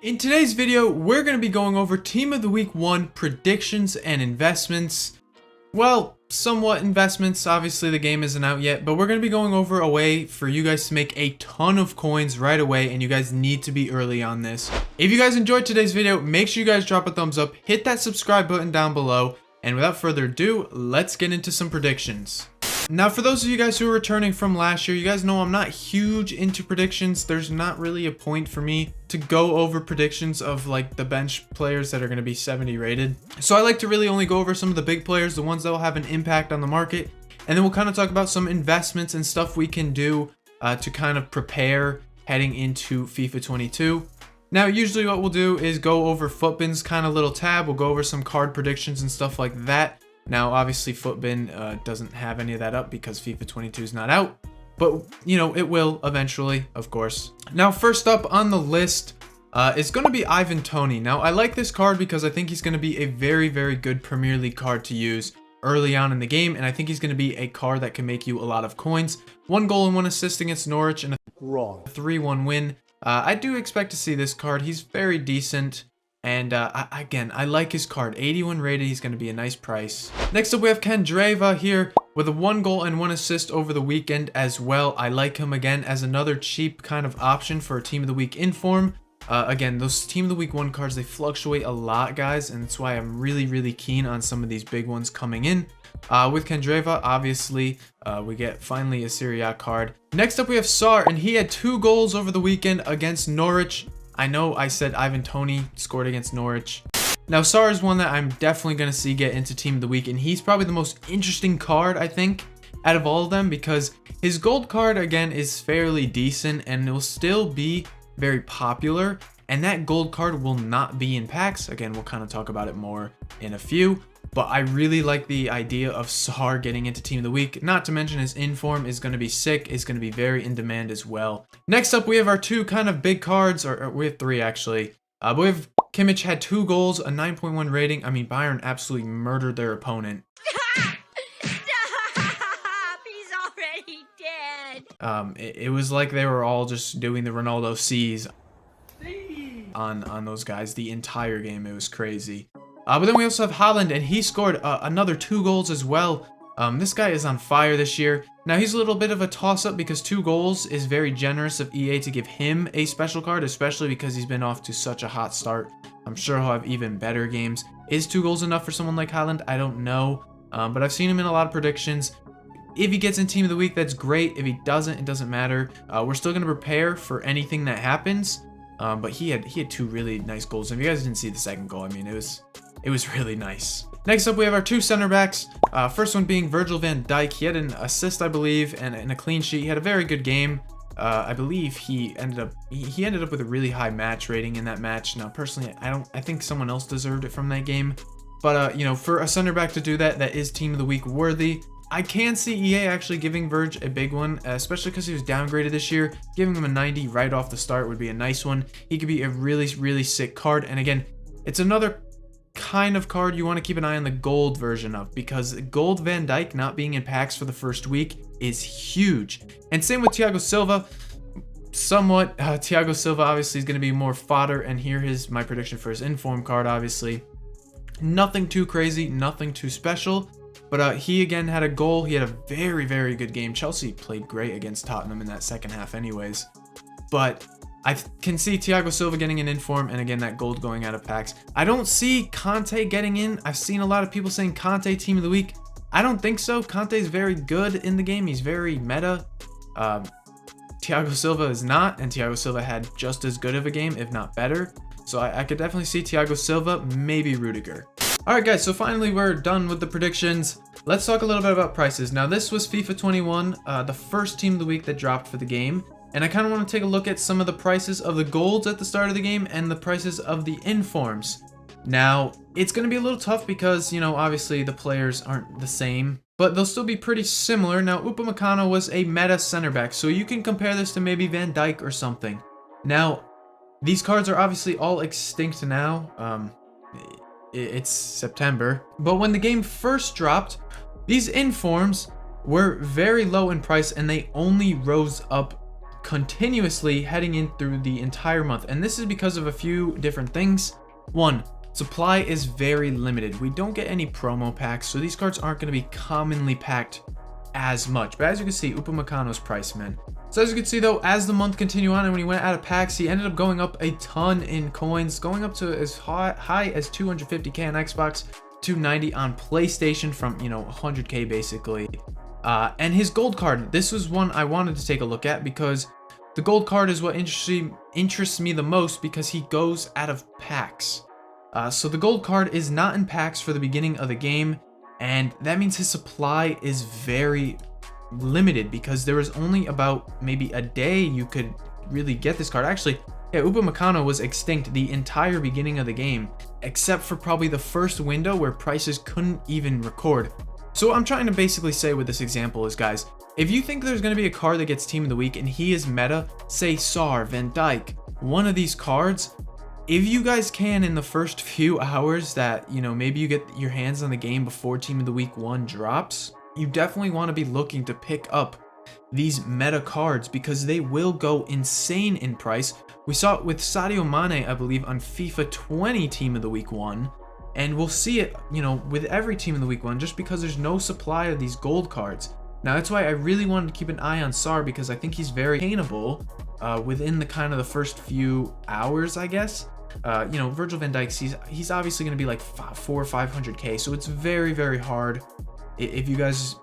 In today's video, we're going to be going over Team of the Week 1 predictions and investments. Well, somewhat investments. Obviously, the game isn't out yet, but we're going to be going over a way for you guys to make a ton of coins right away, and you guys need to be early on this. If you guys enjoyed today's video, make sure you guys drop a thumbs up, hit that subscribe button down below, and without further ado, let's get into some predictions. Now, for those of you guys who are returning from last year, you guys know I'm not huge into predictions. There's not really a point for me to go over predictions of like the bench players that are going to be 70 rated. So I like to really only go over some of the big players, the ones that will have an impact on the market. And then we'll kind of talk about some investments and stuff we can do to kind of prepare heading into FIFA 22. Now, usually what we'll do is go over Footbin's kind of little tab. We'll go over some card predictions and stuff like that. Now, obviously, Footbin doesn't have any of that up because FIFA 22 is not out, but, you know, it will eventually, of course. Now, first up on the list is going to be Ivan Toney. Now, I like this card because I think he's going to be a very, very good Premier League card to use early on in the game, and I think he's going to be a card that can make you a lot of coins. 1 goal and 1 assist against Norwich and a 3-1 win. I do expect to see this card. He's very decent. And again, I like his card. 81 rated, he's going to be a nice price. Next up, we have Candreva here with a 1 goal and 1 assist over the weekend as well. I like him again as another cheap kind of option for a Team of the Week inform. Again, those Team of the Week 1 cards, they fluctuate a lot, guys. And that's why I'm really, really keen on some of these big ones coming in. With Candreva, obviously, we get finally a Serie A card. Next up, we have Sar, and he had 2 goals over the weekend against Norwich. I know I said Ivan Toney scored against Norwich. Now, Sar is one that I'm definitely going to see get into Team of the Week, and he's probably the most interesting card, I think, out of all of them, because his gold card, again, is fairly decent, and it will still be very popular, and that gold card will not be in packs. Again, we'll kind of talk about it more in a few, but I really like the idea of Sar getting into Team of the Week. Not to mention his inform is going to be sick. It's going to be very in demand as well. Next up, we have our 2 kind of big cards, or we have 3 actually. But we have Kimmich had 2 goals, a 9.1 rating. I mean, Bayern absolutely murdered their opponent. Stop! He's already dead. It was like they were all just doing the Ronaldo C's on those guys the entire game. It was crazy. But then we also have Haaland, and he scored another 2 goals as well. This guy is on fire this year. Now, he's a little bit of a toss-up because 2 goals is very generous of EA to give him a special card, especially because he's been off to such a hot start. I'm sure he'll have even better games. Is 2 goals enough for someone like Haaland? I don't know. But I've seen him in a lot of predictions. If he gets in Team of the Week, that's great. If he doesn't, it doesn't matter. We're still going to prepare for anything that happens. But he had 2 really nice goals. And if you guys didn't see the second goal, I mean, it was really nice. Next up, we have our 2 center backs. First one being Virgil van Dijk. He had an assist, I believe, and a clean sheet. He had a very good game. I believe he ended up with a really high match rating in that match. Now, personally, I think someone else deserved it from that game. But you know, for a center back to do that, that is Team of the Week worthy. I can see EA actually giving Virg a big one, especially because he was downgraded this year. Giving him a 90 right off the start would be a nice one. He could be a really, really sick card. And again, it's another kind of card you want to keep an eye on the gold version of, because gold Van Dijk not being in packs for the first week is huge. And same with Thiago Silva. Somewhat, Thiago Silva obviously is going to be more fodder, and here is my prediction for his inform card. Obviously, nothing too crazy, nothing too special. But he again had a goal. He had a very, very good game. Chelsea played great against Tottenham in that second half anyways. But I can see Thiago Silva getting an inform, and again, that gold going out of packs. I don't see Conte getting in. I've seen a lot of people saying Conte Team of the Week. I don't think so. Conte is very good in the game. He's very meta. Thiago Silva is not, and Thiago Silva had just as good of a game, if not better. So I could definitely see Thiago Silva, maybe Rudiger. Alright guys, so finally we're done with the predictions. Let's talk a little bit about prices. Now, this was FIFA 21, the first Team of the Week that dropped for the game. And I kind of want to take a look at some of the prices of the golds at the start of the game and the prices of the informs. Now, it's going to be a little tough because, you know, obviously the players aren't the same, but they'll still be pretty similar. Now, Upamecano was a meta center back, so you can compare this to maybe Van Dijk or something. Now, these cards are obviously all extinct now. It's September, but when the game first dropped, these informs were very low in price, and they only rose up continuously heading in through the entire month. And this is because of a few different things. One, supply is very limited. We don't get any promo packs, so these cards aren't going to be commonly packed as much. But as you can see, Upamecano's price, man. So as you can see though, as the month continued on and when he went out of packs, he ended up going up a ton in coins, going up to as high as 250k on Xbox, 290 on PlayStation from, 100k basically. And his gold card, this was one I wanted to take a look at because the gold card is what interests me the most because he goes out of packs. So the gold card is not in packs for the beginning of the game, and that means his supply is very limited because there was only about maybe a day you could really get this card. Actually, yeah, Upamecano was extinct the entire beginning of the game, except for probably the first window where prices couldn't even record. So what I'm trying to basically say with this example is, guys, if you think there's going to be a card that gets Team of the Week and he is meta, say Sar, Van Dijk, one of these cards, if you guys can in the first few hours that, maybe you get your hands on the game before Team of the Week 1 drops, you definitely want to be looking to pick up these meta cards because they will go insane in price. We saw it with Sadio Mane, I believe, on FIFA 20 Team of the Week 1. And we'll see it, with every Team of the Week 1 just because there's no supply of these gold cards. Now, that's why I really wanted to keep an eye on Sar because I think he's very attainable within the kind of the first few hours, I guess. Virgil van Dijk, he's obviously going to be like 400 or 500k, so it's very, very hard. If you guys,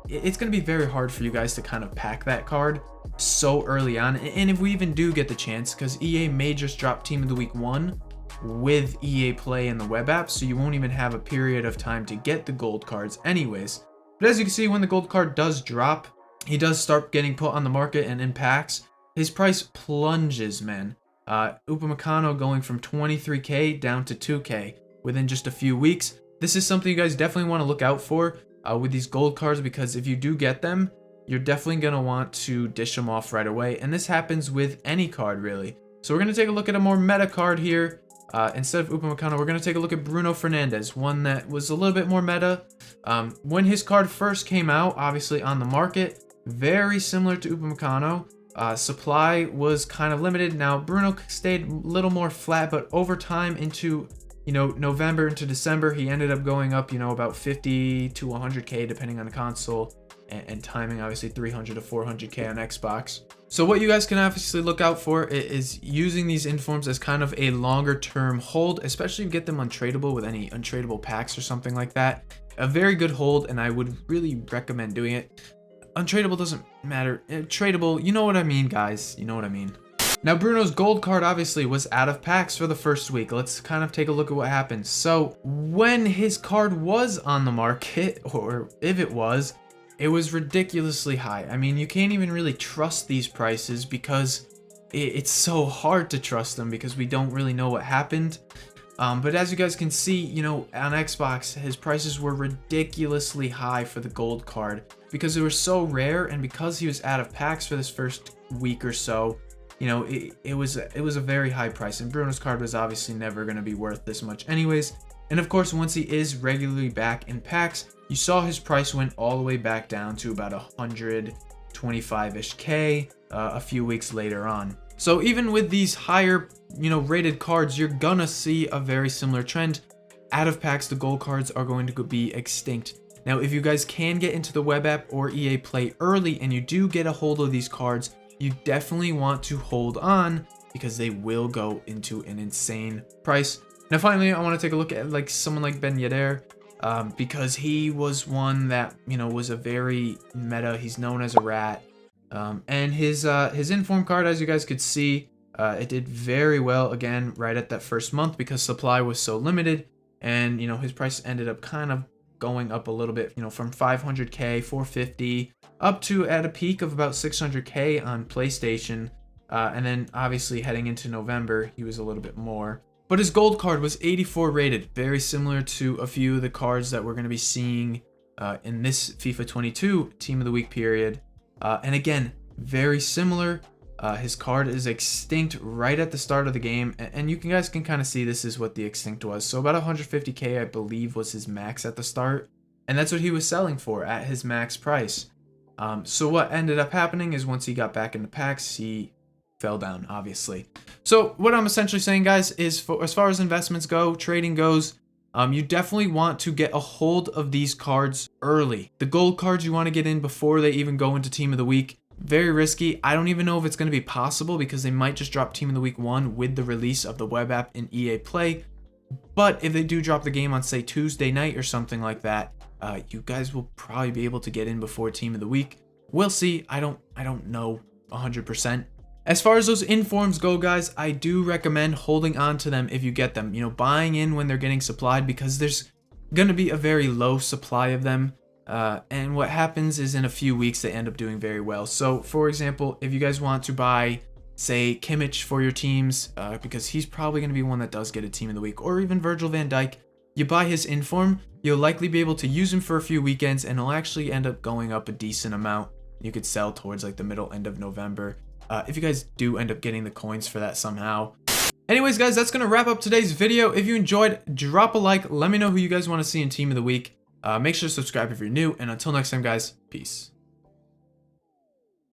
it's going to be very hard for you guys to kind of pack that card so early on. And if we even do get the chance, because EA may just drop Team of the Week 1 with EA Play and the web app, so you won't even have a period of time to get the gold cards anyways. But as you can see, when the gold card does drop, he does start getting put on the market and in packs. His price plunges, man. Upamecano going from 23k down to 2k within just a few weeks. This is something you guys definitely want to look out for with these gold cards, because if you do get them, you're definitely going to want to dish them off right away. And this happens with any card, really. So we're going to take a look at a more meta card here. Instead of Upamecano, we're going to take a look at Bruno Fernandes, one that was a little bit more meta. When his card first came out, obviously on the market, very similar to Upamecano. Supply was kind of limited. Now, Bruno stayed a little more flat, but over time into, November into December, he ended up going up, about 50 to 100k, depending on the console, and timing, obviously 300 to 400k on Xbox. So what you guys can obviously look out for is using these informs as kind of a longer term hold, especially if you get them untradeable with any untradeable packs or something like that. A very good hold, and I would really recommend doing it. Untradeable doesn't matter. Tradable, you know what I mean, guys. You know what I mean. Now, Bruno's gold card obviously was out of packs for the first week. Let's kind of take a look at what happened. So when his card was on the market, or if it was ridiculously high. I mean, you can't even really trust these prices because it's so hard to trust them because we don't really know what happened. But as you guys can see, on Xbox, his prices were ridiculously high for the gold card because they were so rare, and because he was out of packs for this first week or so, it was a very high price, and Bruno's card was obviously never going to be worth this much anyways. And of course, once he is regularly back in packs, you saw his price went all the way back down to about 125-ish K a few weeks later on. So even with these higher, rated cards, you're gonna see a very similar trend. Out of packs, the gold cards are going to be extinct. Now, if you guys can get into the web app or EA Play early and you do get a hold of these cards, you definitely want to hold on because they will go into an insane price. Now, finally, I want to take a look at someone like Ben Yedder. Because he was one that, was a very meta. He's known as a rat. And his inform card, as you guys could see, it did very well again right at that first month because supply was so limited. And, his price ended up kind of going up a little bit, from 500k, 450, up to at a peak of about 600k on PlayStation. And then obviously heading into November, he was a little bit more. But his gold card was 84 rated, very similar to a few of the cards that we're going to be seeing in this FIFA 22 Team of the Week period. And again, very similar. His card is extinct right at the start of the game. And you guys can kind of see this is what the extinct was. So about 150k, I believe, was his max at the start. And that's what he was selling for at his max price. So what ended up happening is once he got back into packs, he fell down, obviously. So what I'm essentially saying, guys, is as far as investments go, trading goes, you definitely want to get a hold of these cards early. The gold cards you want to get in before they even go into Team of the Week. Very risky. I don't even know if it's going to be possible because they might just drop Team of the Week 1 with the release of the web app in EA Play. But if they do drop the game on, say, Tuesday night or something like that, you guys will probably be able to get in before Team of the Week. We'll see. I don't know 100%. As far as those informs go, guys, I do recommend holding on to them if you get them. You know, buying in when they're getting supplied because there's going to be a very low supply of them. And what happens is in a few weeks they end up doing very well. So, for example, if you guys want to buy, say, Kimmich for your teams, because he's probably going to be one that does get a Team of the Week, or even Virgil van Dijk, you buy his inform, you'll likely be able to use him for a few weekends, and he'll actually end up going up a decent amount. You could sell towards like the middle end of November, if you guys do end up getting the coins for that somehow. Anyways, guys, that's going to wrap up today's video. If you enjoyed, drop a like. Let me know who you guys want to see in Team of the Week. Make sure to subscribe if you're new, and until next time, guys, peace.